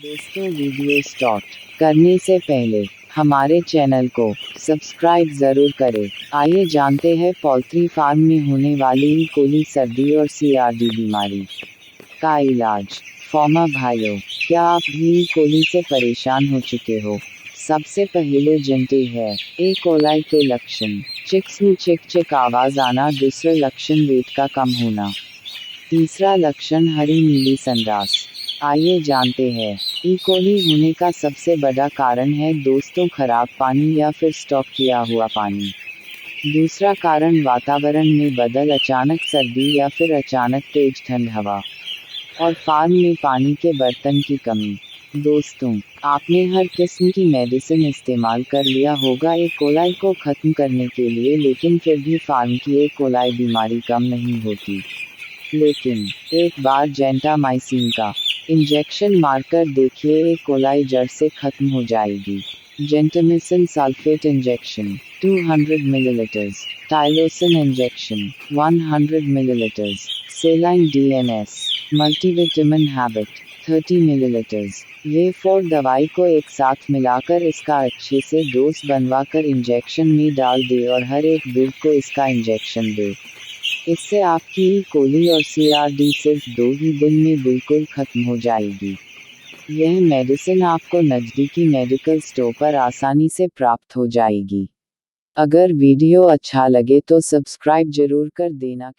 दोस्तों, video start करने से पहले हमारे चैनल को सब्सक्राइब ज़रूर करें। आइए जानते हैं पोल्ट्री फार्म में होने वाली ई कोली सर्दी और CRD बीमारी का इलाज। फार्मर भाइयों, क्या आप भी ई कोली से परेशान हो चुके हो? सबसे पहले जानते हैं ई कोलाई के लक्षण। चिक्स में चिक चिक आवाज़ आना। दूसरा लक्षण वेट का कम होना। तीसरा लक्षण हरी नीली संडास। आइए जानते हैं ई कोली होने का सबसे बड़ा कारण है दोस्तों खराब पानी या फिर स्टॉक किया हुआ पानी। दूसरा कारण वातावरण में बदल, अचानक सर्दी या फिर अचानक तेज ठंड हवा और फार्म में पानी के बर्तन की कमी। दोस्तों, आपने हर किस्म की मेडिसिन इस्तेमाल कर लिया होगा ई कोलाई को खत्म करने के लिए, लेकिन फिर भी फार्म की ई कोलाई बीमारी कम नहीं होती। लेकिन एक बार जेंटामाइसिन का इंजेक्शन मारकर देखिए, ई कोलाई जड़ से खत्म हो जाएगी। Gentamicin sulphate injection 200 millilitres, tylosin injection 100 millilitres, सेलाइन DNS multivitamin habit 30 millilitres. ये 4 दवाई को एक साथ मिलाकर इसका अच्छे से डोज बनवाकर इंजेक्शन में डाल दे और हर एक ब्रीड को इसका इंजेक्शन दे। इससे आपकी ई कोली और CRD सिर्फ 2 ही दिन में बिल्कुल खत्म हो जाएगी। यह मेडिसिन आपको नज़दीकी मेडिकल स्टोर पर आसानी से प्राप्त हो जाएगी। अगर वीडियो अच्छा लगे तो सब्सक्राइब जरूर कर देना।